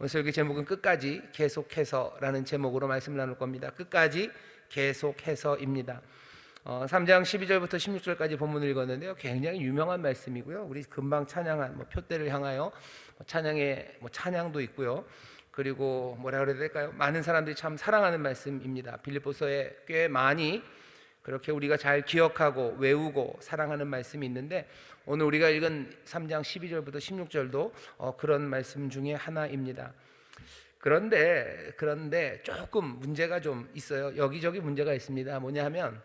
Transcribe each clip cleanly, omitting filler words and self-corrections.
오늘 설교 제목은 끝까지 계속해서라는 제목으로 말씀을 나눌 겁니다. 끝까지 계속해서입니다. 3장 12절부터 16절까지 본문을 읽었는데요. 굉장히 유명한 말씀이고요. 우리 금방 찬양한 표대를 향하여 찬양도 있고요. 그리고 뭐라 그래야 될까요? 많은 사람들이 참 사랑하는 말씀입니다. 빌립보서에 꽤 많이 그렇게 우리가 잘 기억하고 외우고 사랑하는 말씀이 있는데, 오늘 우리가 읽은 3장 12절부터 16절도 그런 말씀 중에 하나입니다. 그런데 조금 문제가 좀 있어요. 여기저기 문제가 있습니다. 뭐냐 하면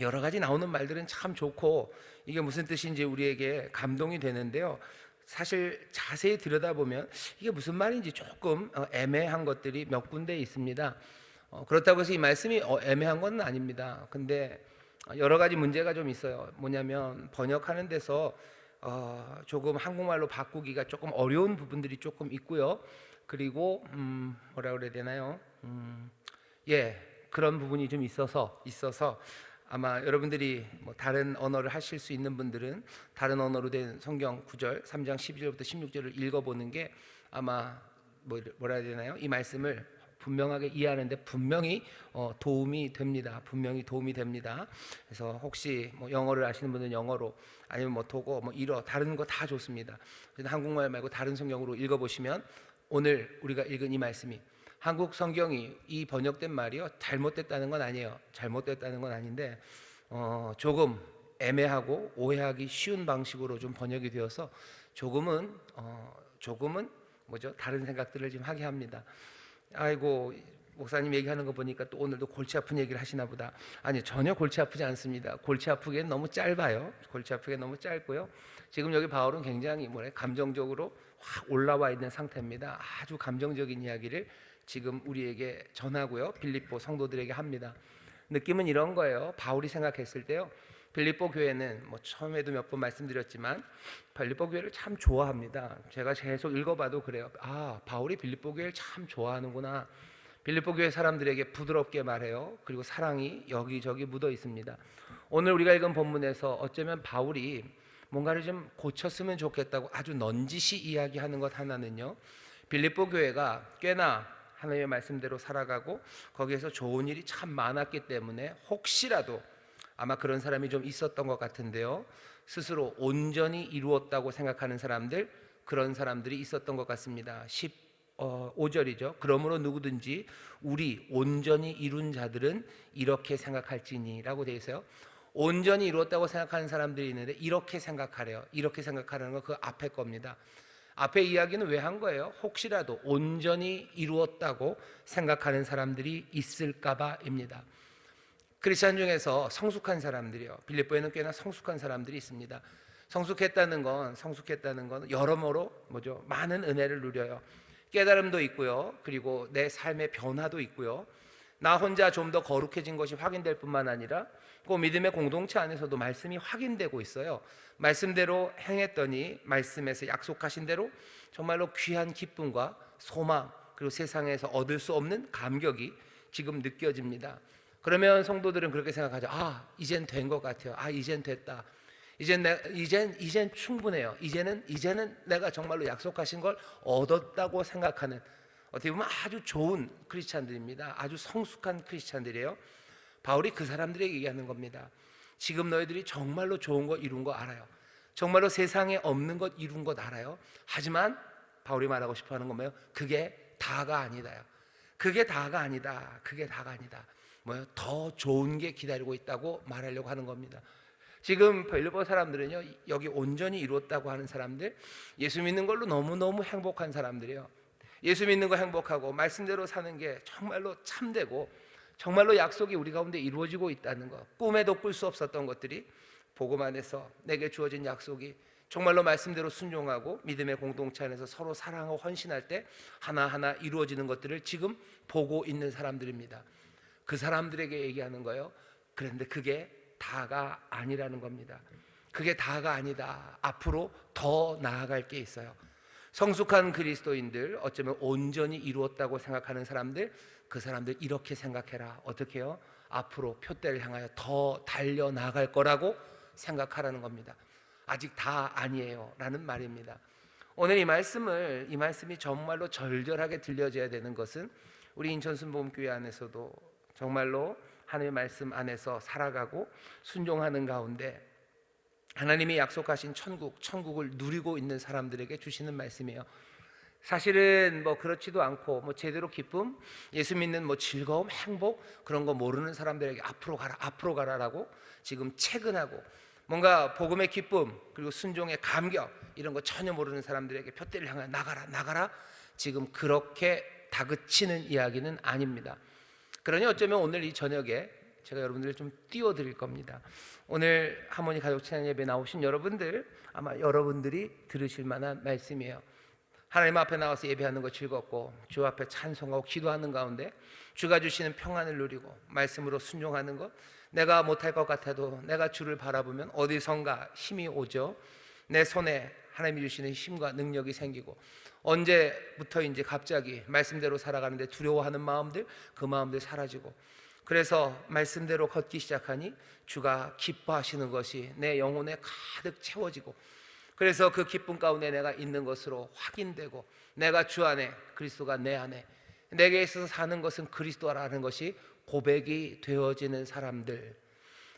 여러 가지 나오는 말들은 참 좋고 이게 무슨 뜻인지 우리에게 감동이 되는데요. 사실 자세히 들여다보면 이게 무슨 말인지 조금 애매한 것들이 몇 군데 있습니다. 그렇다고 해서 이 말씀이 애매한 건 아닙니다. 근데 여러 가지 문제가 좀 있어요. 뭐냐면 번역하는 데서 조금 한국말로 바꾸기가 조금 어려운 부분들이 조금 있고요. 그리고 뭐라 그래야 되나요? 그런 부분이 좀 있어서 아마 여러분들이 다른 언어를 하실 수 있는 분들은 다른 언어로 된 성경 구절 3장 12절부터 16절을 읽어보는 게 아마 뭐라 해야 되나요? 이 말씀을 분명하게 이해하는데 분명히 도움이 됩니다. 분명히 도움이 됩니다. 그래서 혹시 영어를 아시는 분은 영어로, 아니면 독어, 일어 다른 거 다 좋습니다. 한국말 말고 다른 성경으로 읽어보시면 오늘 우리가 읽은 이 말씀이, 한국 성경이 이 번역된 말이요 잘못됐다는 건 아니에요. 잘못됐다는 건 아닌데 조금 애매하고 오해하기 쉬운 방식으로 좀 번역이 되어서 조금은 다른 생각들을 좀 하게 합니다. 아이고, 목사님 얘기하는 거 보니까 또 오늘도 골치 아픈 얘기를 하시나 보다. 아니, 전혀 골치 아프지 않습니다. 골치 아프기엔 너무 짧아요. 골치 아프기엔 너무 짧고요. 지금 여기 바울은 굉장히 감정적으로 확 올라와 있는 상태입니다. 아주 감정적인 이야기를 지금 우리에게 전하고요, 빌립보 성도들에게 합니다. 느낌은 이런 거예요. 바울이 생각했을 때요, 빌립보 교회는 처음에도 몇 번 말씀드렸지만 빌립보 교회를 참 좋아합니다. 제가 계속 읽어봐도 그래요. 바울이 빌립보 교회를 참 좋아하는구나. 빌립보 교회 사람들에게 부드럽게 말해요. 그리고 사랑이 여기저기 묻어 있습니다. 오늘 우리가 읽은 본문에서 어쩌면 바울이 뭔가를 좀 고쳤으면 좋겠다고 아주 넌지시 이야기하는 것 하나는요, 빌립보 교회가 꽤나 하나님의 말씀대로 살아가고 거기에서 좋은 일이 참 많았기 때문에 혹시라도 아마 그런 사람이 좀 있었던 것 같은데요, 스스로 온전히 이루었다고 생각하는 사람들, 그런 사람들이 있었던 것 같습니다. 15절이죠. 그러므로 누구든지 우리 온전히 이룬 자들은 이렇게 생각할지니 라고 되어 있어요. 온전히 이루었다고 생각하는 사람들이 있는데 이렇게 생각하래요. 이렇게 생각하는 건 그 앞에 겁니다. 앞에 이야기는 왜 한 거예요? 혹시라도 온전히 이루었다고 생각하는 사람들이 있을까봐입니다. 크리스찬 중에서 성숙한 사람들이요, 빌립보에는 꽤나 성숙한 사람들이 있습니다. 성숙했다는 건 여러모로 많은 은혜를 누려요. 깨달음도 있고요, 그리고 내 삶의 변화도 있고요, 나 혼자 좀 더 거룩해진 것이 확인될 뿐만 아니라 그 믿음의 공동체 안에서도 말씀이 확인되고 있어요. 말씀대로 행했더니 말씀에서 약속하신 대로 정말로 귀한 기쁨과 소망, 그리고 세상에서 얻을 수 없는 감격이 지금 느껴집니다. 그러면 성도들은 그렇게 생각하죠. 이젠 된 것 같아요. 이젠 됐다. 이젠 충분해요. 이제는 내가 정말로 약속하신 걸 얻었다고 생각하는, 어떻게 보면 아주 좋은 크리스찬들입니다. 아주 성숙한 크리스찬들이에요. 바울이 그 사람들에게 얘기하는 겁니다. 지금 너희들이 정말로 좋은 거 이룬 거 알아요. 정말로 세상에 없는 것 이룬 것 알아요. 하지만 바울이 말하고 싶어 하는 건 뭐예요? 그게 다가 아니다요. 그게 다가 아니다. 더 좋은 게 기다리고 있다고 말하려고 하는 겁니다. 지금 빌립보 사람들은요, 여기 온전히 이루었다고 하는 사람들, 예수 믿는 걸로 너무너무 행복한 사람들이에요. 예수 믿는 거 행복하고 말씀대로 사는 게 정말로 참되고 정말로 약속이 우리 가운데 이루어지고 있다는 것, 꿈에도 꿀 수 없었던 것들이 복음 안에서 내게 주어진 약속이 정말로 말씀대로 순종하고 믿음의 공동체 안에서 서로 사랑하고 헌신할 때 하나하나 이루어지는 것들을 지금 보고 있는 사람들입니다. 그 사람들에게 얘기하는 거예요. 그런데 그게 다가 아니라는 겁니다. 그게 다가 아니다. 앞으로 더 나아갈 게 있어요. 성숙한 그리스도인들, 어쩌면 온전히 이루었다고 생각하는 사람들, 그 사람들 이렇게 생각해라. 어떻게 해요? 앞으로 표대를 향하여 더 달려나갈 거라고 생각하라는 겁니다. 아직 다 아니에요 라는 말입니다. 오늘 이 말씀이 정말로 절절하게 들려져야 되는 것은 우리 인천순복음교회 안에서도 정말로 하나님의 말씀 안에서 살아가고 순종하는 가운데 하나님이 약속하신 천국을 누리고 있는 사람들에게 주시는 말씀이에요. 사실은 뭐 그렇지도 않고 뭐 제대로 기쁨, 예수 믿는 뭐 즐거움, 행복 그런 거 모르는 사람들에게 앞으로 가라라고 지금 채근하고, 뭔가 복음의 기쁨 그리고 순종의 감격 이런 거 전혀 모르는 사람들에게 푯대를 향해 나가라 지금 그렇게 다그치는 이야기는 아닙니다. 그러니 어쩌면 오늘 이 저녁에 제가 여러분들을 좀 띄워드릴 겁니다. 오늘 하모니 가족 찬양 예배 나오신 여러분들, 아마 여러분들이 들으실 만한 말씀이에요. 하나님 앞에 나와서 예배하는 거 즐겁고 주 앞에 찬송하고 기도하는 가운데 주가 주시는 평안을 누리고 말씀으로 순종하는 것, 내가 못할 것 같아도 내가 주를 바라보면 어디선가 힘이 오죠. 내 손에 하나님이 주시는 힘과 능력이 생기고, 언제부터인지 갑자기 말씀대로 살아가는데 두려워하는 마음들, 그 마음들 사라지고, 그래서 말씀대로 걷기 시작하니 주가 기뻐하시는 것이 내 영혼에 가득 채워지고, 그래서 그 기쁨 가운데 내가 있는 것으로 확인되고, 내가 주 안에, 그리스도가 내 안에, 내게 있어서 사는 것은 그리스도라는 것이 고백이 되어지는 사람들,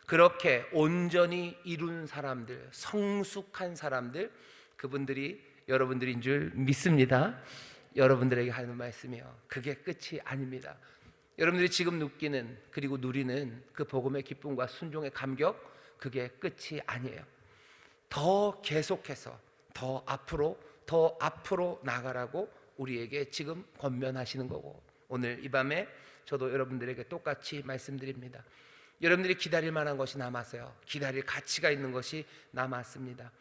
그렇게 온전히 이룬 사람들, 성숙한 사람들, 그분들이 여러분들인 줄 믿습니다. 여러분들에게 하는 말씀이요, 그게 끝이 아닙니다. 여러분들이 지금 느끼는 그리고 누리는 그 복음의 기쁨과 순종의 감격, 그게 끝이 아니에요. 더 계속해서 더 앞으로 나가라고 우리에게 지금 권면하시는 거고, 오늘 이 밤에 저도 여러분들에게 똑같이 말씀드립니다. 여러분들이 기다릴 만한 것이 남았어요. 기다릴 가치가 있는 것이 남았습니다.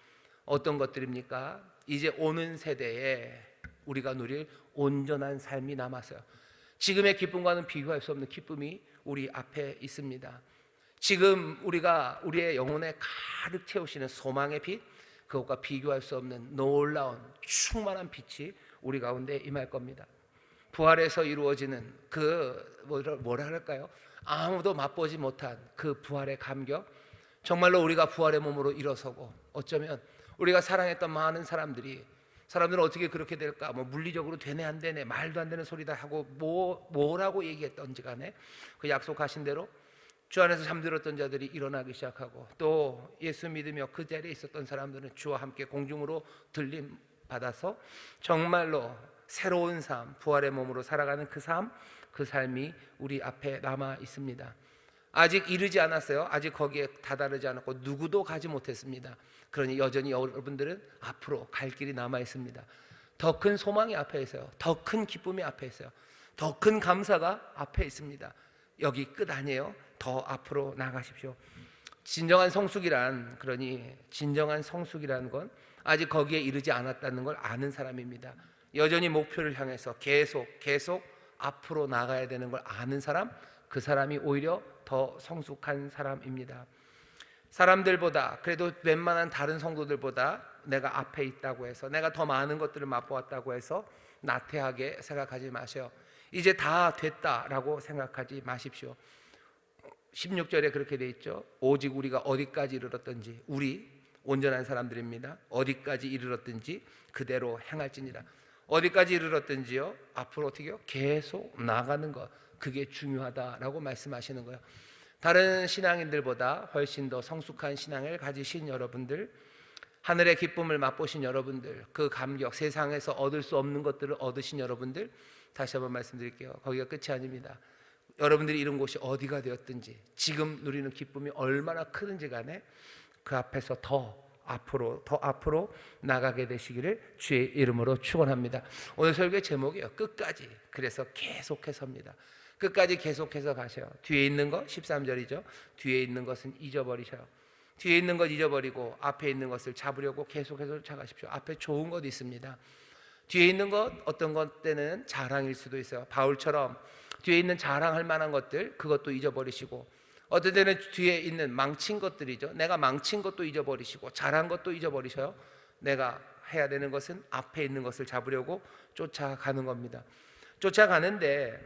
어떤 것들입니까? 이제 오는 세대에 우리가 누릴 온전한 삶이 남았어요. 지금의 기쁨과는 비교할 수 없는 기쁨이 우리 앞에 있습니다. 지금 우리가 우리의 영혼에 가득 채우시는 소망의 빛, 그것과 비교할 수 없는 놀라운 충만한 빛이 우리 가운데 임할 겁니다. 부활에서 이루어지는 그 뭐라 할까요? 아무도 맛보지 못한 그 부활의 감격, 정말로 우리가 부활의 몸으로 일어서고, 어쩌면 우리가 사랑했던 많은 사람들은 어떻게 그렇게 될까? 뭐 물리적으로 되네 안 되네, 말도 안 되는 소리다 하고 뭐라고 얘기했던지 간에 그 약속하신 대로 주 안에서 잠들었던 자들이 일어나기 시작하고, 또 예수 믿으며 그 자리에 있었던 사람들은 주와 함께 공중으로 들림 받아서 정말로 새로운 삶, 부활의 몸으로 살아가는 그 삶이 우리 앞에 남아 있습니다. 아직 이르지 않았어요. 아직 거기에 다다르지 않았고 누구도 가지 못했습니다. 그러니 여전히 여러분들은 앞으로 갈 길이 남아 있습니다. 더 큰 소망이 앞에 있어요. 더 큰 기쁨이 앞에 있어요. 더 큰 감사가 앞에 있습니다. 여기 끝 아니에요. 더 앞으로 나가십시오. 진정한 성숙이란 건 아직 거기에 이르지 않았다는 걸 아는 사람입니다. 여전히 목표를 향해서 계속 앞으로 나가야 되는 걸 아는 사람, 그 사람이 오히려 더 성숙한 사람입니다. 사람들보다, 그래도 웬만한 다른 성도들보다 내가 앞에 있다고 해서, 내가 더 많은 것들을 맛보았다고 해서 나태하게 생각하지 마세요. 이제 다 됐다라고 생각하지 마십시오. 16절에 그렇게 돼 있죠. 오직 우리가 어디까지 이르렀든지, 우리 온전한 사람들입니다. 어디까지 이르렀든지 그대로 행할지니라. 어디까지 이르렀든지요, 앞으로 어떻게요? 계속 나가는 것, 그게 중요하다라고 말씀하시는 거예요. 다른 신앙인들보다 훨씬 더 성숙한 신앙을 가지신 여러분들, 하늘의 기쁨을 맛보신 여러분들, 그 감격, 세상에서 얻을 수 없는 것들을 얻으신 여러분들, 다시 한번 말씀드릴게요. 거기가 끝이 아닙니다. 여러분들이 이룬 곳이 어디가 되었든지, 지금 누리는 기쁨이 얼마나 크든지 간에 그 앞에서 더 앞으로 나가게 되시기를 주의 이름으로 축원합니다. 오늘 설교의 제목이에요. 끝까지. 그래서 계속해서입니다. 끝까지 계속해서 가셔요. 뒤에 있는 것, 13절이죠. 뒤에 있는 것은 잊어버리셔요. 뒤에 있는 것 잊어버리고 앞에 있는 것을 잡으려고 계속해서 쫓아가십시오. 앞에 좋은 것 있습니다. 뒤에 있는 것, 어떤 것 때는 자랑일 수도 있어요. 바울처럼 뒤에 있는 자랑할 만한 것들, 그것도 잊어버리시고, 어떤 때는 뒤에 있는 망친 것들이죠. 내가 망친 것도 잊어버리시고 잘한 것도 잊어버리셔요. 내가 해야 되는 것은 앞에 있는 것을 잡으려고 쫓아가는 겁니다. 쫓아가는데요,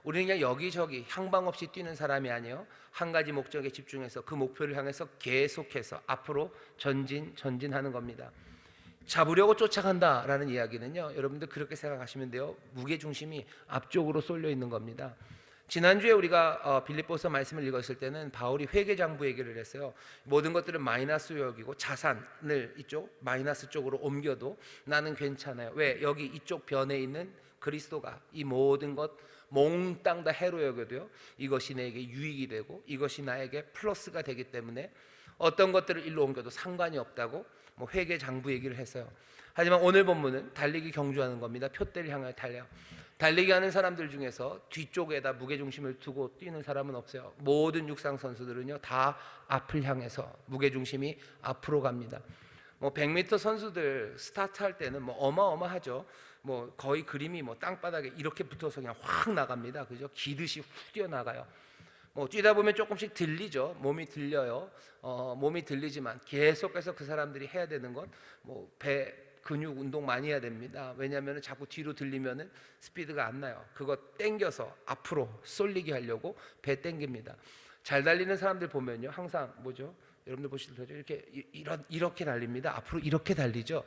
우리는 그냥 여기저기 향방 없이 뛰는 사람이 아니에요. 한 가지 목적에 집중해서 그 목표를 향해서 계속해서 앞으로 전진하는 겁니다. 잡으려고 쫓아간다라는 이야기는요, 여러분들 그렇게 생각하시면 돼요. 무게 중심이 앞쪽으로 쏠려 있는 겁니다. 지난주에 우리가 빌립보서 말씀을 읽었을 때는 바울이 회계장부 얘기를 했어요. 모든 것들을 마이너스로 여기고 자산을 이쪽 마이너스 쪽으로 옮겨도 나는 괜찮아요. 왜? 여기 이쪽 변에 있는 그리스도가 이 모든 것 몽땅 다 해로 여겨도요, 이것이 내게 유익이 되고 이것이 나에게 플러스가 되기 때문에 어떤 것들을 일로 옮겨도 상관이 없다고 회계장부 얘기를 했어요. 하지만 오늘 본문은 달리기 경주하는 겁니다. 표대를 향해 달려. 달리기 하는 사람들 중에서 뒤쪽에다 무게중심을 두고 뛰는 사람은 없어요. 모든 육상 선수들은요, 다 앞을 향해서 무게중심이 앞으로 갑니다. 100m 선수들 스타트할 때는 어마어마하죠. 거의 그림이 땅바닥에 이렇게 붙어서 그냥 확 나갑니다. 그죠? 기듯이 훅 뛰어 나가요. 뛰다 보면 조금씩 들리죠. 몸이 들려요. 몸이 들리지만 계속해서 그 사람들이 해야 되는 건 배 근육 운동 많이 해야 됩니다. 왜냐하면 자꾸 뒤로 들리면은 스피드가 안 나요. 그거 땡겨서 앞으로 쏠리게 하려고 배 땡깁니다. 잘 달리는 사람들 보면요, 항상 여러분들 보실 때죠, 이렇게 달립니다. 앞으로 이렇게 달리죠.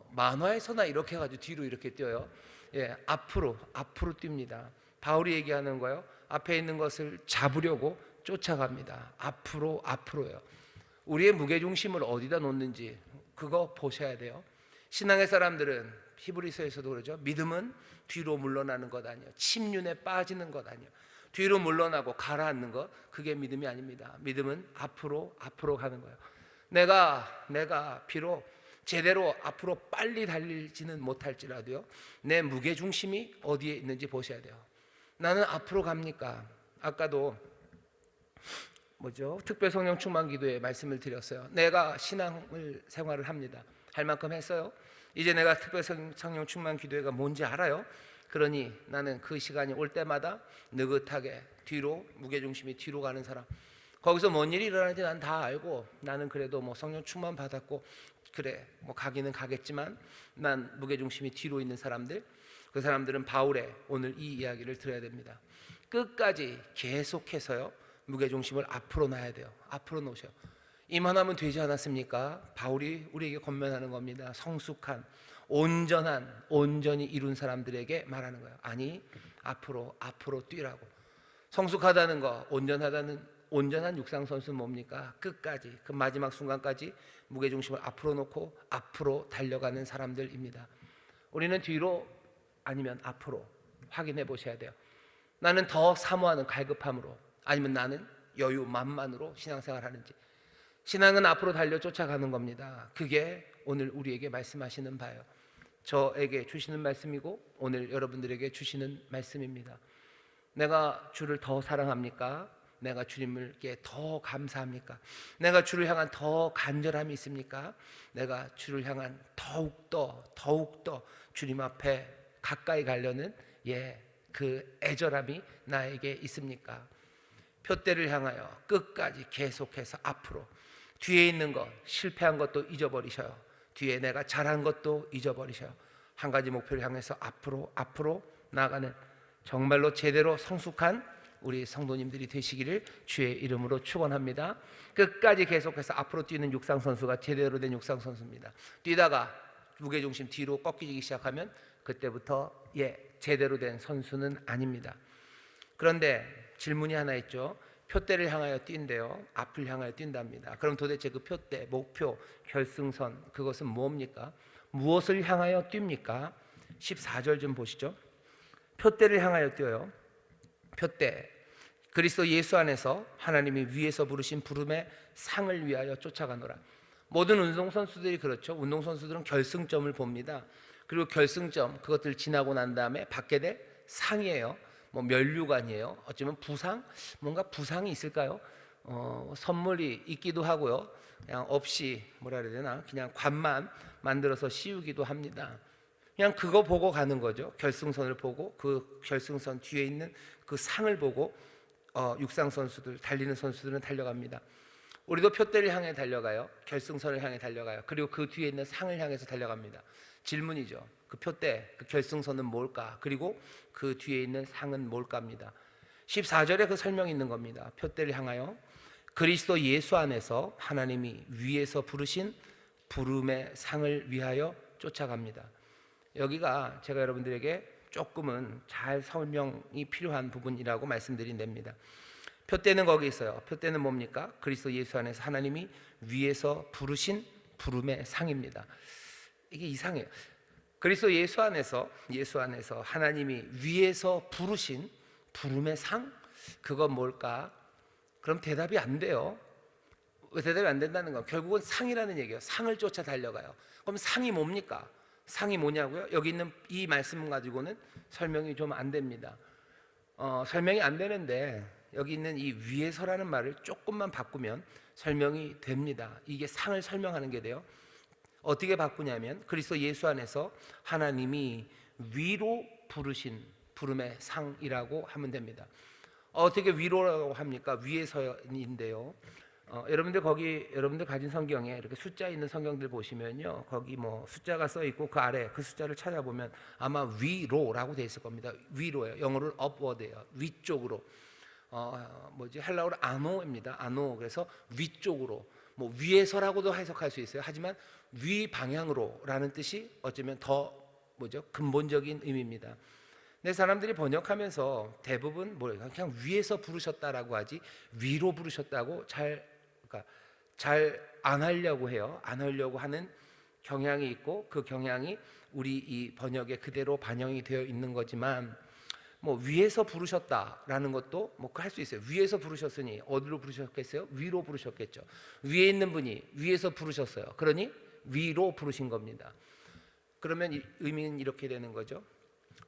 만화에서나 이렇게 해가지고 뒤로 이렇게 뛰어요. 예, 앞으로 뜁니다. 바울이 얘기하는 거예요. 앞에 있는 것을 잡으려고 쫓아갑니다. 앞으로요. 우리의 무게중심을 어디다 놓는지 그거 보셔야 돼요. 신앙의 사람들은 히브리서에서도 그러죠. 믿음은 뒤로 물러나는 것 아니에요. 침륜에 빠지는 것 아니에요. 뒤로 물러나고 가라앉는 것, 그게 믿음이 아닙니다. 믿음은 앞으로 가는 거예요. 내가 비록 제대로 앞으로 빨리 달리지는 못할지라도요, 내 무게중심이 어디에 있는지 보셔야 돼요. 나는 앞으로 갑니까? 아까도 특별성령 충만 기도에 말씀을 드렸어요. 내가 신앙을 생활을 합니다. 할 만큼 했어요. 이제 내가 특별성령 충만 기도회가 뭔지 알아요. 그러니 나는 그 시간이 올 때마다 느긋하게 뒤로, 무게중심이 뒤로 가는 사람. 거기서 뭔 일이 일어나는지 난 다 알고, 나는 그래도 성령 충만 받았고, 그래 가기는 가겠지만 난 무게중심이 뒤로 있는 사람들, 그 사람들은 바울의 오늘 이 이야기를 들어야 됩니다. 끝까지 계속해서요, 무게중심을 앞으로 놔야 돼요. 앞으로 놓으셔. 이만하면 되지 않았습니까? 바울이 우리에게 권면하는 겁니다. 성숙한, 온전히 이룬 사람들에게 말하는 거예요. 아니, 앞으로 뛰라고. 성숙하다는 거, 온전한 육상 선수는 뭡니까? 끝까지, 그 마지막 순간까지 무게중심을 앞으로 놓고 앞으로 달려가는 사람들입니다. 우리는 뒤로 아니면 앞으로 확인해 보셔야 돼요. 나는 더 사모하는 갈급함으로, 아니면 나는 여유 만만으로 신앙생활 하는지. 신앙은 앞으로 달려 쫓아가는 겁니다. 그게 오늘 우리에게 말씀하시는 바예요. 저에게 주시는 말씀이고 오늘 여러분들에게 주시는 말씀입니다. 내가 주를 더 사랑합니까? 내가 주님께 더 감사합니까? 내가 주를 향한 더 간절함이 있습니까? 내가 주를 향한 더욱더 주님 앞에 가까이 가려는 그 애절함이 나에게 있습니까? 표대를 향하여 끝까지 계속해서 앞으로. 뒤에 있는 것, 실패한 것도 잊어버리셔요. 뒤에 내가 잘한 것도 잊어버리셔요. 한 가지 목표를 향해서 앞으로 나아가는 정말로 제대로 성숙한 우리 성도님들이 되시기를 주의 이름으로 축원합니다. 끝까지 계속해서 앞으로 뛰는 육상 선수가 제대로 된 육상 선수입니다. 뛰다가 무게중심 뒤로 꺾이기 시작하면 그때부터 제대로 된 선수는 아닙니다. 그런데 질문이 하나 있죠. 표대를 향하여 뛴대요. 앞을 향하여 뛴답니다. 그럼 도대체 그 표대, 목표, 결승선, 그것은 뭡니까? 무엇을 향하여 뜁니까? 14절 좀 보시죠. 표대를 향하여 뛰어요. 표대, 그리스도 예수 안에서 하나님이 위에서 부르신 부름의 상을 위하여 쫓아가노라. 모든 운동선수들이 그렇죠. 운동선수들은 결승점을 봅니다. 그리고 결승점, 그것들 지나고 난 다음에 받게 될 상이에요. 면류관이에요. 어쩌면 뭔가 부상이 있을까요? 선물이 있기도 하고요. 그냥 없이 그냥 관만 만들어서 씌우기도 합니다. 그냥 그거 보고 가는 거죠. 결승선을 보고 그 결승선 뒤에 있는 그 상을 보고 육상 선수들, 달리는 선수들은 달려갑니다. 우리도 표대를 향해 달려가요. 결승선을 향해 달려가요. 그리고 그 뒤에 있는 상을 향해서 달려갑니다. 질문이죠. 그 표대, 그 결승선은 뭘까? 그리고 그 뒤에 있는 상은 뭘까입니다. 14절에 그 설명이 있는 겁니다. 표대를 향하여 그리스도 예수 안에서 하나님이 위에서 부르신 부름의 상을 위하여 쫓아갑니다. 여기가 제가 여러분들에게 조금은 잘 설명이 필요한 부분이라고 말씀드린 데입니다. 표대는 거기 있어요. 표대는 뭡니까? 그리스도 예수 안에서 하나님이 위에서 부르신 부름의 상입니다. 이게 이상해요. 그리스도 예수 안에서 하나님이 위에서 부르신 부름의 상? 그건 뭘까? 그럼 대답이 안 돼요. 왜 대답이 안 된다는 건 결국은 상이라는 얘기예요. 상을 쫓아 달려가요. 그럼 상이 뭡니까? 상이 뭐냐고요? 여기 있는 이 말씀 가지고는 설명이 좀 안 됩니다. 설명이 안 되는데 여기 있는 이 위에서라는 말을 조금만 바꾸면 설명이 됩니다. 이게 상을 설명하는 게 돼요. 어떻게 바꾸냐면 그리스도 예수 안에서 하나님이 위로 부르신 부름의 상이라고 하면 됩니다. 어떻게 위로라고 합니까? 위에서인데요. 여러분들 가진 성경에 이렇게 숫자 있는 성경들 보시면요, 거기 뭐 숫자가 써 있고 그 아래 그 숫자를 찾아보면 아마 위로라고 돼 있을 겁니다. 위로예요. 영어로는 upward예요. 위쪽으로. 헬라어로 아노입니다. 아노. 그래서 위쪽으로. 뭐 위에서라고도 해석할 수 있어요. 하지만 위 방향으로라는 뜻이 어쩌면 더 근본적인 의미입니다. 근데 사람들이 번역하면서 대부분 그냥 위에서 부르셨다라고 하지 위로 부르셨다고 잘 안 하려고 해요. 안 하려고 하는 경향이 있고 그 경향이 우리 이 번역에 그대로 반영이 되어 있는 거지만 뭐 위에서 부르셨다라는 것도 뭐 할 수 있어요. 위에서 부르셨으니 어디로 부르셨겠어요? 위로 부르셨겠죠. 위에 있는 분이 위에서 부르셨어요. 그러니 위로 부르신 겁니다. 그러면 의미는 이렇게 되는 거죠.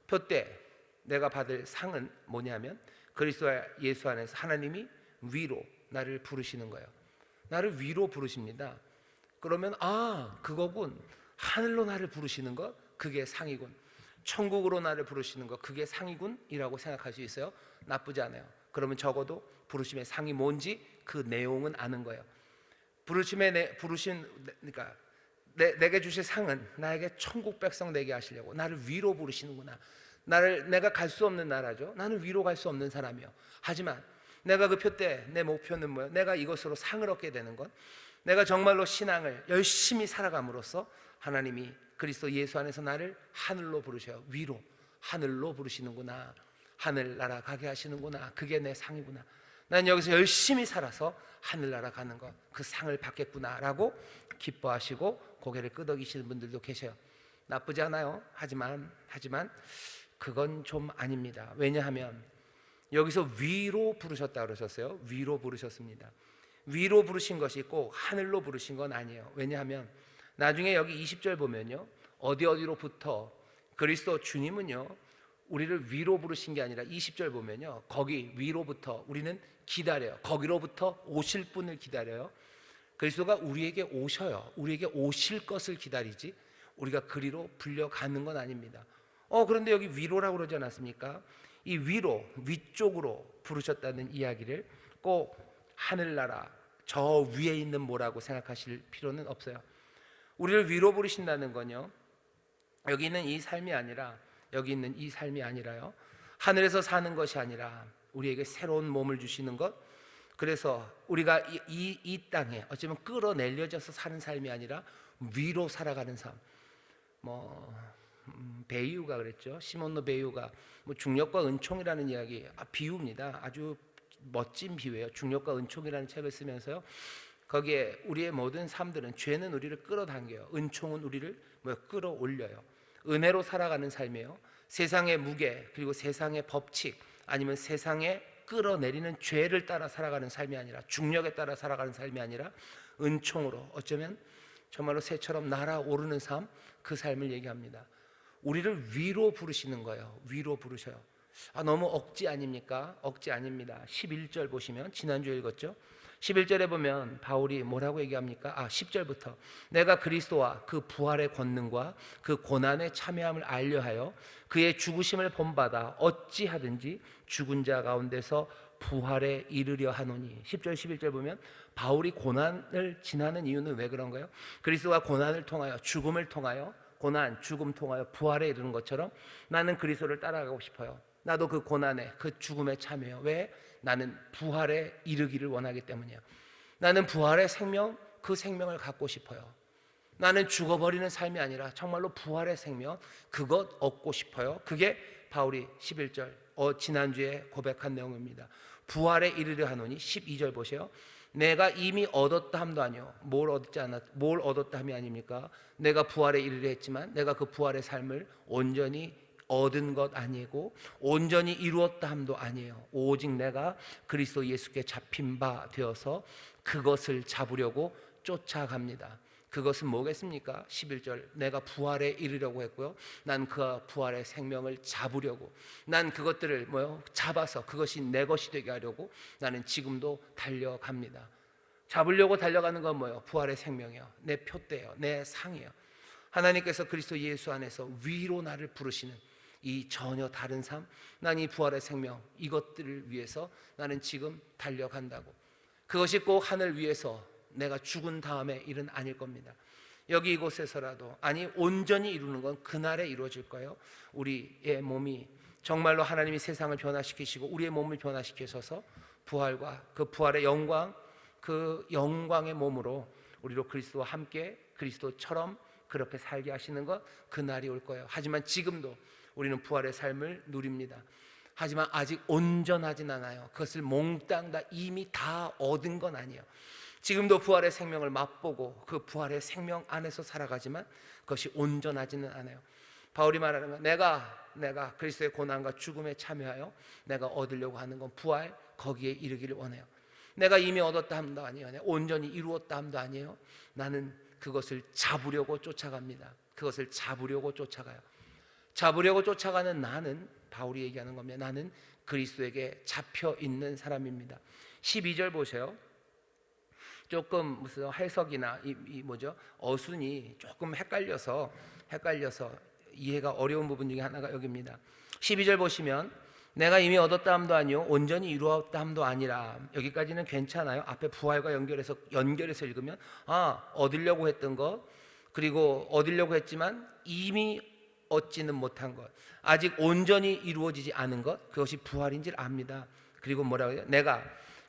표대 내가 받을 상은 뭐냐면 그리스도 예수 안에서 하나님이 위로 나를 부르시는 거예요. 나를 위로 부르십니다. 그러면 그거군. 하늘로 나를 부르시는 것 그게 상이군. 천국으로 나를 부르시는 것 그게 상이군 이라고 생각할 수 있어요. 나쁘지 않아요. 그러면 적어도 부르심의 상이 뭔지 그 내용은 아는 거예요. 그러니까 내게 주실 상은 나에게 천국 백성 되게 하시려고 나를 위로 부르시는구나. 내가 갈 수 없는 나라죠. 나는 위로 갈 수 없는 사람이요. 하지만 내가 그 표대 내 목표는 뭐예요? 내가 이것으로 상을 얻게 되는 것. 내가 정말로 신앙을 열심히 살아감으로써 하나님이 그리스도 예수 안에서 나를 하늘로 부르셔요. 위로 하늘로 부르시는구나. 하늘나라 가게 하시는구나. 그게 내 상이구나. 난 여기서 열심히 살아서 하늘나라 가는 것 그 상을 받겠구나 라고 기뻐하시고 고개를 끄덕이시는 분들도 계셔요. 나쁘지 않아요. 하지만 그건 좀 아닙니다. 왜냐하면 여기서 위로 부르셨다 그러셨어요. 위로 부르셨습니다. 위로 부르신 것이 꼭 하늘로 부르신 건 아니에요. 왜냐하면 나중에 여기 20절 보면요, 어디로부터 그리스도 주님은요 우리를 위로 부르신 게 아니라 20절 보면요 거기 위로부터 우리는 기다려요. 거기로부터 오실 분을 기다려요. 그리스도가 우리에게 오셔요. 우리에게 오실 것을 기다리지 우리가 그리로 불려가는 건 아닙니다. 그런데 여기 위로라고 그러지 않았습니까? 이 위로, 위쪽으로 부르셨다는 이야기를 꼭 하늘나라 저 위에 있는 뭐라고 생각하실 필요는 없어요. 우리를 위로 부르신다는 건요, 여기 있는 이 삶이 아니라요, 하늘에서 사는 것이 아니라 우리에게 새로운 몸을 주시는 것. 그래서 우리가 이 땅에 어쩌면 끌어내려져서 사는 삶이 아니라 위로 살아가는 삶. 베이유가 그랬죠. 시몬노 베이유가 중력과 은총이라는 이야기, 비유입니다. 아주 멋진 비유예요. 중력과 은총이라는 책을 쓰면서요, 거기에 우리의 모든 삶들은 죄는 우리를 끌어당겨요. 은총은 우리를 끌어올려요. 은혜로 살아가는 삶이에요. 세상의 무게 그리고 세상의 법칙 아니면 세상에 끌어내리는 죄를 따라 살아가는 삶이 아니라, 중력에 따라 살아가는 삶이 아니라 은총으로 어쩌면 정말로 새처럼 날아오르는 삶, 그 삶을 얘기합니다. 우리를 위로 부르시는 거예요. 위로 부르셔요. 너무 억지 아닙니까? 억지 아닙니다. 11절 보시면, 지난주에 읽었죠? 11절에 보면 바울이 뭐라고 얘기합니까? 10절부터 내가 그리스도와 그 부활의 권능과 그 고난에 참여함을 알려하여 그의 죽으심을 본받아 어찌하든지 죽은 자 가운데서 부활에 이르려 하노니. 10절 11절 보면 바울이 고난을 지나는 이유는 왜 그런가요? 그리스도가 고난을 통하여, 죽음을 통하여, 고난, 죽음 통하여 부활에 이르는 것처럼 나는 그리스도를 따라가고 싶어요. 나도 그 고난에, 그 죽음에 참여해요. 왜? 나는 부활에 이르기를 원하기 때문이에요. 나는 부활의 생명, 그 생명을 갖고 싶어요. 나는 죽어버리는 삶이 아니라 정말로 부활의 생명, 그것 얻고 싶어요. 그게 바울이 11절 지난주에 고백한 내용입니다. 부활에 이르려 하노니 12절 보세요. 내가 이미 얻었다 함도 아니요. 뭘 얻었다 함이 아닙니까? 내가 부활에 이르려 했지만 내가 그 부활의 삶을 온전히 얻은 것 아니고 온전히 이루었다 함도 아니에요. 오직 내가 그리스도 예수께 잡힌 바 되어서 그것을 잡으려고 쫓아갑니다. 그것은 뭐겠습니까? 11절 내가 부활에 이르려고 했고요. 난 그 부활의 생명을 잡으려고, 난 그것들을 잡아서 그것이 내 것이 되게 하려고 나는 지금도 달려갑니다. 잡으려고 달려가는 건 뭐예요? 부활의 생명이요, 내 표대요, 내 상이요. 하나님께서 그리스도 예수 안에서 위로 나를 부르시는 이 전혀 다른 삶, 난 이 부활의 생명, 이것들을 위해서 나는 지금 달려간다고. 그것이 꼭 하늘 위에서 내가 죽은 다음에 일은 아닐 겁니다. 여기 이곳에서라도, 아니 온전히 이루는 건 그날에 이루어질 거예요. 우리의 몸이 정말로 하나님이 세상을 변화시키시고 우리의 몸을 변화시키셔서 부활과 그 부활의 영광, 그 영광의 몸으로 우리로 그리스도와 함께 그리스도처럼 그렇게 살게 하시는 것, 그날이 올 거예요. 하지만 지금도 우리는 부활의 삶을 누립니다. 하지만 아직 온전하진 않아요. 그것을 몽땅 다 이미 다 얻은 건 아니에요. 지금도 부활의 생명을 맛보고 그 부활의 생명 안에서 살아가지만 그것이 온전하지는 않아요. 바울이 말하는 건 내가 그리스도의 고난과 죽음에 참여하여 내가 얻으려고 하는 건 부활, 거기에 이르기를 원해요. 내가 이미 얻었다 함도 아니에요. 내가 온전히 이루었다 함도 아니에요. 나는 그것을 잡으려고 쫓아갑니다. 그것을 잡으려고 쫓아가요. 잡으려고 쫓아가는 나는, 바울이 얘기하는 겁니다. 나는 그리스도에게 잡혀 있는 사람입니다. 12절 보세요. 조금 무슨 해석이나 어순이 조금 헷갈려서 이해가 어려운 부분 중에 하나가 여기입니다. 12절 보시면 내가 이미 얻었다 함도 아니요 온전히 이루었다 함도 아니라, 여기까지는 괜찮아요. 앞에 부활과 연결해서 읽으면 얻으려고 했던 것, 그리고 얻으려고 했지만 이미 얻지는 못한 것, 아직 온전히 이루어지지 않은 것, 그것이 부활인 줄 압니다. 그리고 뭐라고 해요? 내가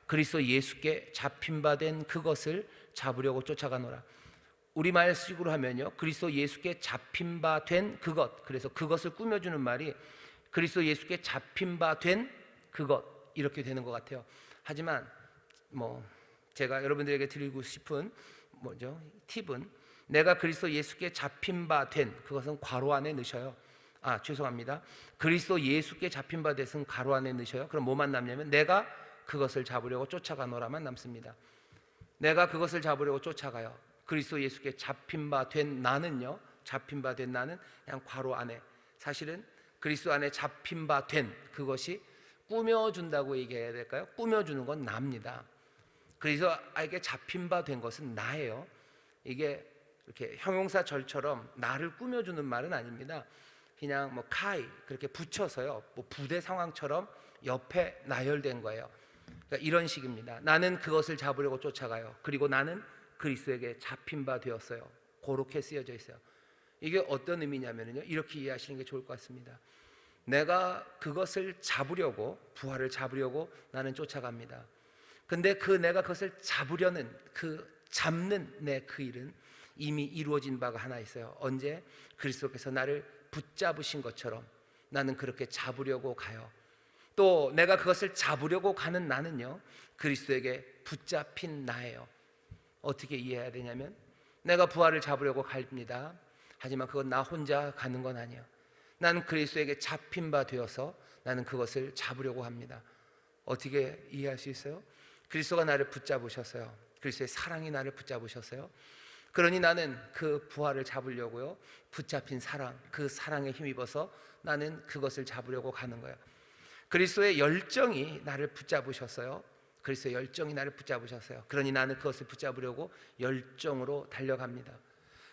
그리스도 예수께 잡힌 바 된 그것을 잡으려고 쫓아가노라. 우리말식으로 하면요, 그리스도 예수께 잡힌 바 된 그것, 그래서 그것을 꾸며주는 말이 그리스도 예수께 잡힌 바 된 그것, 이렇게 되는 것 같아요. 하지만 제가 여러분들에게 드리고 싶은 팁은, 내가 그리스도 예수께 잡힌 바 된 그것은 괄호 안에 넣으셔요. 죄송합니다. 그리스도 예수께 잡힌 바 된은 괄호 안에 넣으셔요. 그럼 뭐만 남냐면 내가 그것을 잡으려고 쫓아가노라만 남습니다. 내가 그것을 잡으려고 쫓아가요. 그리스도 예수께 잡힌 바 된 나는요, 잡힌 바 된 나는 그냥 괄호 안에, 사실은 그리스도 안에 잡힌 바 된 그것이 꾸며준다고 얘기해야 될까요? 꾸며주는 건 나입니다. 그리스도에게 잡힌 바 된 것은 나예요. 이게 이렇게 형용사절처럼 나를 꾸며주는 말은 아닙니다. 그냥 카이 그렇게 붙여서요, 부대 상황처럼 옆에 나열된 거예요. 그러니까 이런 식입니다. 나는 그것을 잡으려고 쫓아가요. 그리고 나는 그리스도에게 잡힌 바 되었어요. 그렇게 쓰여져 있어요. 이게 어떤 의미냐면요, 이렇게 이해하시는 게 좋을 것 같습니다. 내가 그것을 잡으려고, 부활을 잡으려고 나는 쫓아갑니다. 근데 내가 그것을 잡으려는 잡는 내 그 일은 이미 이루어진 바가 하나 있어요. 언제? 그리스도께서 나를 붙잡으신 것처럼 나는 그렇게 잡으려고 가요. 또 내가 그것을 잡으려고 가는 나는요, 그리스도에게 붙잡힌 나예요. 어떻게 이해해야 되냐면, 내가 부활을 잡으려고 갑니다. 하지만 그건 나 혼자 가는 건 아니에요. 나는 그리스도에게 잡힌 바 되어서 나는 그것을 잡으려고 합니다. 어떻게 이해할 수 있어요? 그리스도가 나를 붙잡으셨어요. 그리스도의 사랑이 나를 붙잡으셨어요. 그러니 나는 그 부활을 잡으려고요, 붙잡힌 사랑, 그 사랑에 힘입어서 나는 그것을 잡으려고 가는 거예요. 그리스도의 열정이 나를 붙잡으셨어요. 그리스도의 열정이 나를 붙잡으셨어요. 그러니 나는 그것을 붙잡으려고 열정으로 달려갑니다.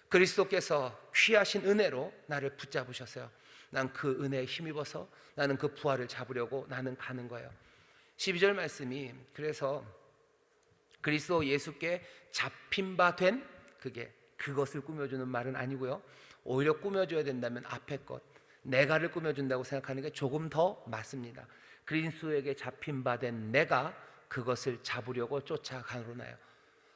그리스도께서 귀하신 은혜로 나를 붙잡으셨어요. 난 그 은혜에 힘입어서 나는 그 부활을 잡으려고 나는 가는 거예요. 12절 말씀이, 그래서 그리스도 예수께 잡힌 바 된 그것을 꾸며주는 말은 아니고요, 오히려 꾸며줘야 된다면 앞에 것, 내가를 꾸며준다고 생각하는 게 조금 더 맞습니다. 그리스도에게 잡힌 바 된 내가 그것을 잡으려고 쫓아가노라요.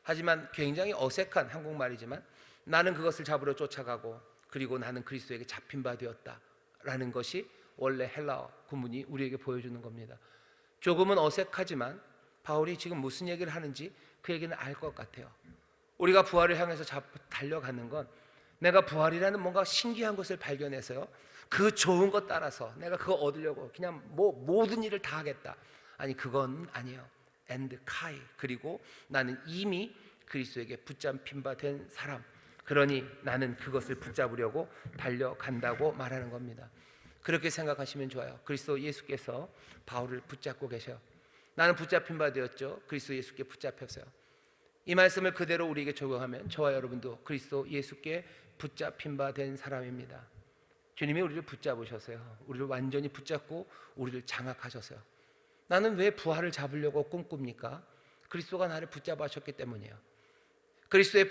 하지만 굉장히 어색한 한국말이지만, 나는 그것을 잡으러 쫓아가고 그리고 나는 그리스도에게 잡힌 바 되었다라는 것이 원래 헬라어 구문이 우리에게 보여주는 겁니다. 조금은 어색하지만 바울이 지금 무슨 얘기를 하는지 그 얘기는 알 것 같아요. 우리가 부활을 향해서 달려가는 건 내가 부활이라는 뭔가 신기한 것을 발견해서요, 그 좋은 것 따라서 내가 그거 얻으려고 그냥 모든 일을 다 하겠다. 아니, 그건 아니에요. and kai, 그리고 나는 이미 그리스도에게 붙잡힌 바 된 사람, 그러니 나는 그것을 붙잡으려고 달려간다고 말하는 겁니다. 그렇게 생각하시면 좋아요. 그리스도 예수께서 바울을 붙잡고 계셔요. 나는 붙잡힌 바 되었죠. 그리스도 예수께 붙잡혔어요. 이 말씀을 그대로 우리에게 적용하면 저와 여러분도 그리스도 예수께 붙잡힌 바 된 사람입니다. 주님이 우리를 붙잡으셨어요. 우리를 완전히 붙잡고 우리를 장악하셨어요. 나는 왜 부활을 잡으려고 꿈꿉니까? 그리스도가 나를 붙잡으셨기 때문이에요. 그리스도의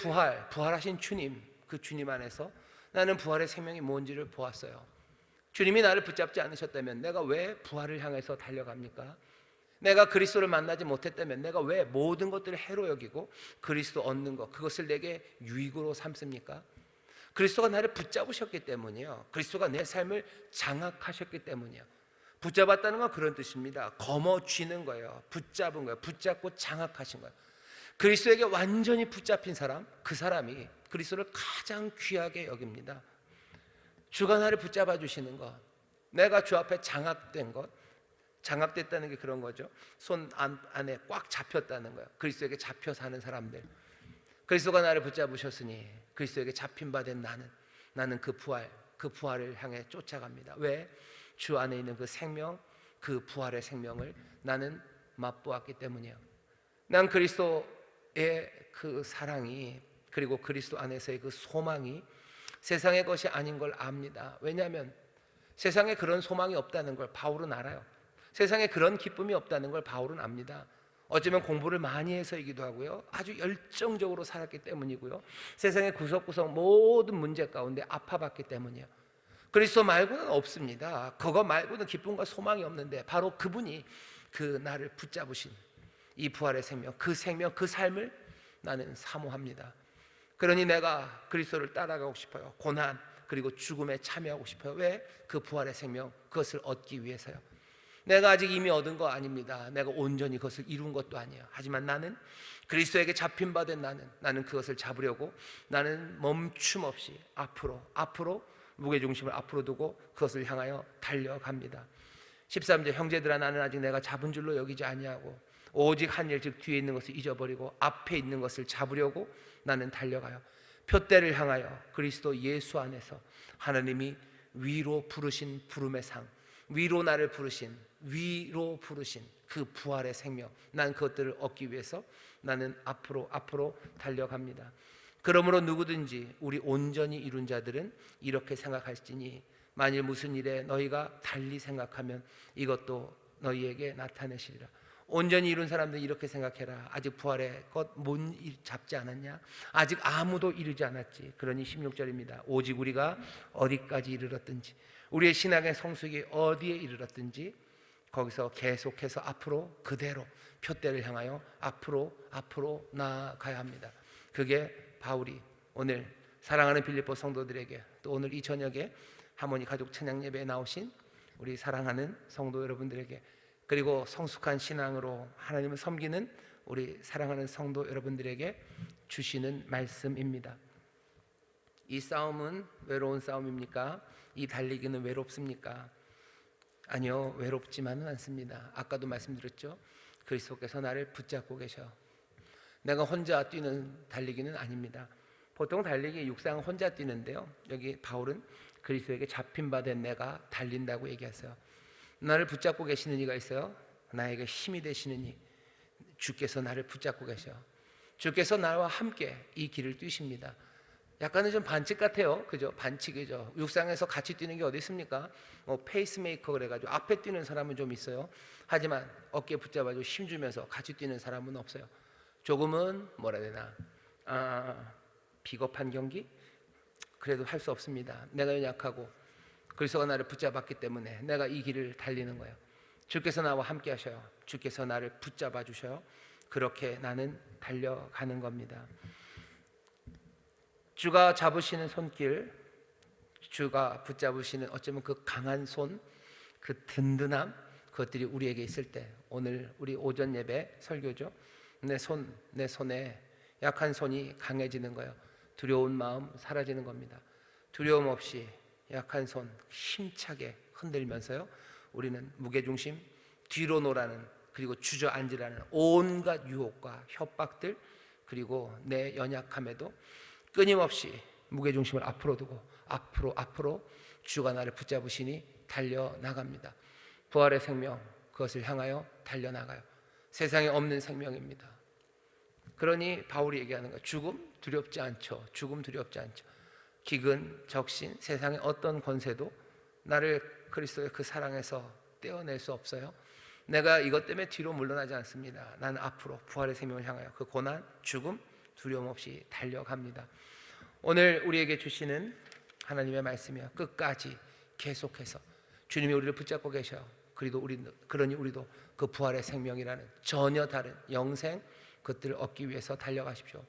부활하신 주님, 그 주님 안에서 나는 부활의 생명이 뭔지를 보았어요. 주님이 나를 붙잡지 않으셨다면 내가 왜 부활을 향해서 달려갑니까? 내가 그리스도를 만나지 못했다면 내가 왜 모든 것들을 해로 여기고 그리스도 얻는 것, 그것을 내게 유익으로 삼습니까? 그리스도가 나를 붙잡으셨기 때문이에요. 그리스도가 내 삶을 장악하셨기 때문이에요. 붙잡았다는 건 그런 뜻입니다. 거머쥐는 거예요. 붙잡은 거예요. 붙잡고 장악하신 거예요. 그리스도에게 완전히 붙잡힌 사람, 그 사람이 그리스도를 가장 귀하게 여깁니다. 주가 나를 붙잡아 주시는 것, 내가 주 앞에 장악된 것, 장악됐다는 게 그런 거죠. 손 안에 꽉 잡혔다는 거예요. 그리스도에게 잡혀 사는 사람들, 그리스도가 나를 붙잡으셨으니 그리스도에게 잡힌 바 된 나는 그 부활을 향해 쫓아갑니다. 왜? 주 안에 있는 그 생명, 그 부활의 생명을 나는 맛보았기 때문이에요. 난 그리스도의 그 사랑이, 그리고 그리스도 안에서의 그 소망이 세상의 것이 아닌 걸 압니다. 왜냐하면 세상에 그런 소망이 없다는 걸 바울은 알아요. 세상에 그런 기쁨이 없다는 걸 바울은 압니다. 어쩌면 공부를 많이 해서이기도 하고요, 아주 열정적으로 살았기 때문이고요, 세상의 구석구석 모든 문제 가운데 아파봤기 때문이에요. 그리스도 말고는 없습니다. 그거 말고는 기쁨과 소망이 없는데 바로 그분이 그 나를 붙잡으신 이 부활의 생명, 그 삶을 나는 사모합니다. 그러니 내가 그리스도를 따라가고 싶어요. 고난 그리고 죽음에 참여하고 싶어요. 왜? 그 부활의 생명, 그것을 얻기 위해서요. 내가 아직 이미 얻은 거 아닙니다. 내가 온전히 그것을 이룬 것도 아니에요. 하지만 나는 그리스도에게 잡힌 바 된 나는 그것을 잡으려고 나는 멈춤 없이 앞으로 무게중심을 앞으로 두고 그것을 향하여 달려갑니다. 13절, 형제들아, 나는 아직 내가 잡은 줄로 여기지 아니하고 오직 한 일, 즉 뒤에 있는 것을 잊어버리고 앞에 있는 것을 잡으려고 나는 달려가요. 표대를 향하여 그리스도 예수 안에서 하나님이 위로 부르신 부름의 상, 위로 나를 부르신 그 부활의 생명, 난 그것들을 얻기 위해서 나는 앞으로 달려갑니다. 그러므로 누구든지 우리 온전히 이룬 자들은 이렇게 생각할지니 만일 무슨 일에 너희가 달리 생각하면 이것도 너희에게 나타내시리라. 온전히 이룬 사람들이 이렇게 생각해라. 아직 부활의 것 못 잡지 않았냐? 아직 아무도 이르지 않았지. 그러니 16절입니다. 오직 우리가 어디까지 이르렀든지, 우리의 신앙의 성숙이 어디에 이르렀든지 거기서 계속해서 앞으로 그대로 표대를 향하여 앞으로 나아가야 합니다. 그게 바울이 오늘 사랑하는 빌립보 성도들에게, 또 오늘 이 저녁에 하모니 가족 찬양 예배에 나오신 우리 사랑하는 성도 여러분들에게, 그리고 성숙한 신앙으로 하나님을 섬기는 우리 사랑하는 성도 여러분들에게 주시는 말씀입니다. 이 싸움은 외로운 싸움입니까? 이 달리기는 외롭습니까? 아니요, 외롭지만은 않습니다. 아까도 말씀드렸죠. 그리스도께서 나를 붙잡고 계셔. 내가 혼자 뛰는 달리기는 아닙니다. 보통 달리기 육상 혼자 뛰는데요, 여기 바울은 그리스도에게 잡힌 바 된 내가 달린다고 얘기했어요. 나를 붙잡고 계시는 이가 있어요. 나에게 힘이 되시는 이, 주께서 나를 붙잡고 계셔. 주께서 나와 함께 이 길을 뛰십니다. 약간은 좀 반칙 같아요, 그죠? 반칙이죠. 육상에서 같이 뛰는 게 어디 있습니까? 페이스메이커 그래가지고 앞에 뛰는 사람은 좀 있어요. 하지만 어깨 붙잡아주고 힘주면서 같이 뛰는 사람은 없어요. 조금은 뭐라 해야 되나, 비겁한 경기? 그래도 할 수 없습니다. 내가 연약하고 그리스도가 나를 붙잡았기 때문에 내가 이 길을 달리는 거예요. 주께서 나와 함께 하셔요. 주께서 나를 붙잡아 주셔요. 그렇게 나는 달려가는 겁니다. 주가 잡으시는 손길, 주가 붙잡으시는 어쩌면 그 강한 손, 그 든든함, 그것들이 우리에게 있을 때, 오늘 우리 오전 예배 설교죠. 내 손에 약한 손이 강해지는 거예요. 두려운 마음 사라지는 겁니다. 두려움 없이 약한 손 힘차게 흔들면서요, 우리는 무게중심, 뒤로 노라는, 그리고 주저앉으라는 온갖 유혹과 협박들, 그리고 내 연약함에도 끊임없이 무게중심을 앞으로 두고 앞으로 주가 나를 붙잡으시니 달려나갑니다. 부활의 생명, 그것을 향하여 달려나가요. 세상에 없는 생명입니다. 그러니 바울이 얘기하는 거예요. 죽음 두렵지 않죠. 죽음 두렵지 않죠. 기근, 적신, 세상의 어떤 권세도 나를 그리스도의 그 사랑에서 떼어낼 수 없어요. 내가 이것 때문에 뒤로 물러나지 않습니다. 나는 앞으로 부활의 생명을 향하여 그 고난, 죽음 두려움 없이 달려갑니다. 오늘 우리에게 주시는 하나님의 말씀이요, 끝까지 계속해서 주님이 우리를 붙잡고 계셔. 그러니 우리도 그 부활의 생명이라는 전혀 다른 영생, 그것들을 얻기 위해서 달려가십시오.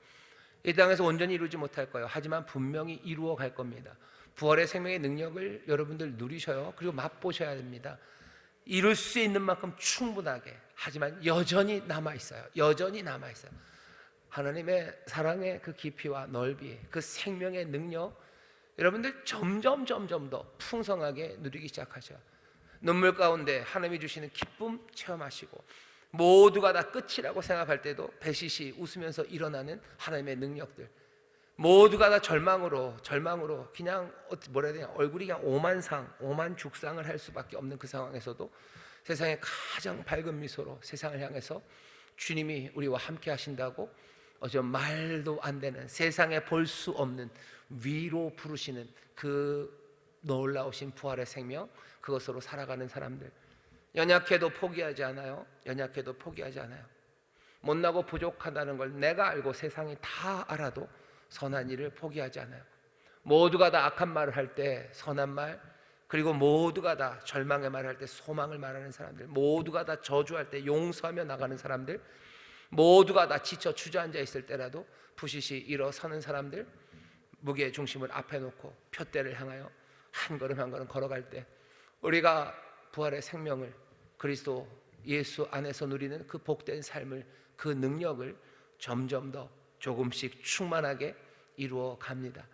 이 땅에서 온전히 이루지 못할 거예요. 하지만 분명히 이루어 갈 겁니다. 부활의 생명의 능력을 여러분들 누리셔요. 그리고 맛보셔야 됩니다. 이룰 수 있는 만큼 충분하게. 하지만 여전히 남아있어요. 여전히 남아있어요. 하나님의 사랑의 그 깊이와 넓이, 그 생명의 능력, 여러분들 점점 더 풍성하게 누리기 시작하셔요. 눈물 가운데 하나님이 주시는 기쁨 체험하시고, 모두가 다 끝이라고 생각할 때도 배시시 웃으면서 일어나는 하나님의 능력들, 모두가 다 절망으로 그냥 뭐라 해야 되냐, 얼굴이 그냥 오만 죽상을 할 수밖에 없는 그 상황에서도 세상의 가장 밝은 미소로 세상을 향해서 주님이 우리와 함께 하신다고 어저 말도 안 되는, 세상에 볼 수 없는 위로 부르시는 그 놀라우신 부활의 생명, 그것으로 살아가는 사람들, 연약해도 포기하지 않아요. 연약해도 포기하지 않아요. 못나고 부족하다는 걸 내가 알고 세상이 다 알아도 선한 일을 포기하지 않아요. 모두가 다 악한 말을 할 때 선한 말, 그리고 모두가 다 절망의 말을 할 때 소망을 말하는 사람들, 모두가 다 저주할 때 용서하며 나가는 사람들, 모두가 다 지쳐 주저앉아 있을 때라도 부시시 일어서는 사람들, 무게 중심을 앞에 놓고 표대를 향하여 한 걸음 한 걸음 걸어갈 때 우리가 부활의 생명을, 그리스도 예수 안에서 누리는 그 복된 삶을, 그 능력을 점점 더 조금씩 충만하게 이루어 갑니다.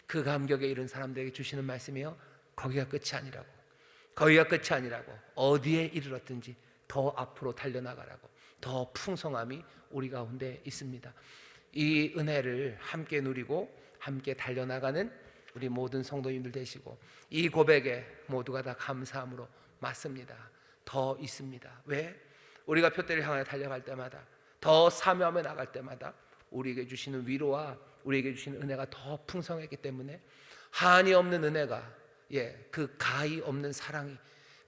그 감격에 이른 사람들에게 주시는 말씀이요, 거기가 끝이 아니라고, 어디에 이르렀든지 더 앞으로 달려나가라고, 더 풍성함이 우리 가운데 있습니다. 이 은혜를 함께 누리고 함께 달려나가는 우리 모든 성도님들 되시고, 이 고백에 모두가 다 감사함으로 맞습니다. 더 있습니다. 왜? 우리가 표대를 향하여 달려갈 때마다, 더 사모하며 나갈 때마다 우리에게 주시는 위로와 우리에게 주시는 은혜가 더 풍성했기 때문에, 한이 없는 은혜가, 그 가히 없는 사랑이,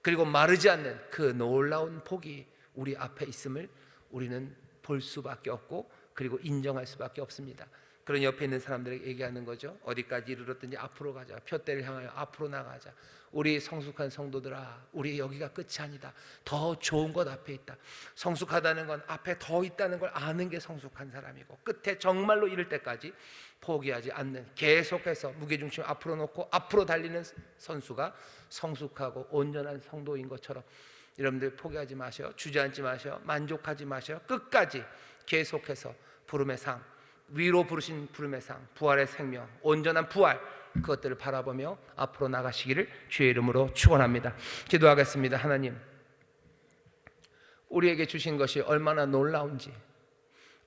그리고 마르지 않는 그 놀라운 복이 우리 앞에 있음을 우리는 볼 수밖에 없고, 그리고 인정할 수밖에 없습니다. 그런 옆에 있는 사람들에게 얘기하는 거죠. 어디까지 이르렀든지 앞으로 가자. 표대를 향하여 앞으로 나가자. 우리 성숙한 성도들아, 우리 여기가 끝이 아니다. 더 좋은 것 앞에 있다. 성숙하다는 건 앞에 더 있다는 걸 아는 게 성숙한 사람이고, 끝에 정말로 이를 때까지 포기하지 않는, 계속해서 무게중심 앞으로 놓고 앞으로 달리는 선수가 성숙하고 온전한 성도인 것처럼, 여러분들 포기하지 마셔. 주저앉지 마셔. 만족하지 마셔. 끝까지 계속해서 부름의 상, 위로 부르신 부름의 상, 부활의 생명, 온전한 부활, 그것들을 바라보며 앞으로 나가시기를 주의 이름으로 축원합니다. 기도하겠습니다. 하나님, 우리에게 주신 것이 얼마나 놀라운지,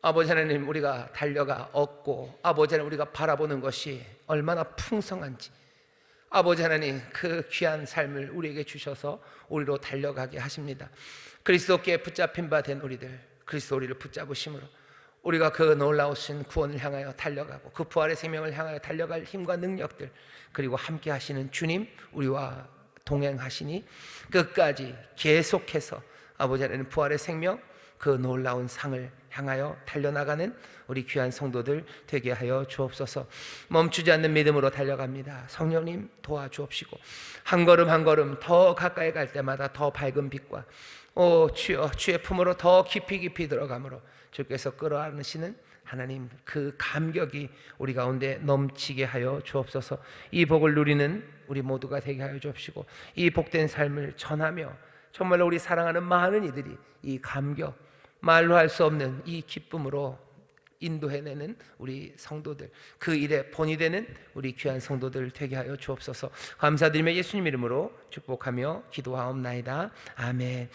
아버지 하나님, 우리가 달려가 얻고, 아버지 하나님, 우리가 바라보는 것이 얼마나 풍성한지, 아버지 하나님, 그 귀한 삶을 우리에게 주셔서 우리로 달려가게 하십니다. 그리스도께 붙잡힌 바 된 우리들, 그리스도 우리를 붙잡으심으로 우리가 그 놀라우신 구원을 향하여 달려가고, 그 부활의 생명을 향하여 달려갈 힘과 능력들, 그리고 함께 하시는 주님, 우리와 동행하시니 끝까지 계속해서 아버지 하나님, 부활의 생명, 그 놀라운 상을 향하여 달려나가는 우리 귀한 성도들 되게 하여 주옵소서. 멈추지 않는 믿음으로 달려갑니다. 성령님 도와주옵시고, 한 걸음 한 걸음 더 가까이 갈 때마다 더 밝은 빛과, 주여, 주의 품으로 더 깊이 들어가므로 주께서 끌어안으시는 하나님 그 감격이 우리 가운데 넘치게 하여 주옵소서. 이 복을 누리는 우리 모두가 되게 하여 주옵시고 이 복된 삶을 전하며 정말로 우리 사랑하는 많은 이들이 이 감격, 말로 할 수 없는 이 기쁨으로 인도해내는 우리 성도들, 그 일에 본이 되는 우리 귀한 성도들 되게 하여 주옵소서. 감사드리며 예수님 이름으로 축복하며 기도하옵나이다. 아멘.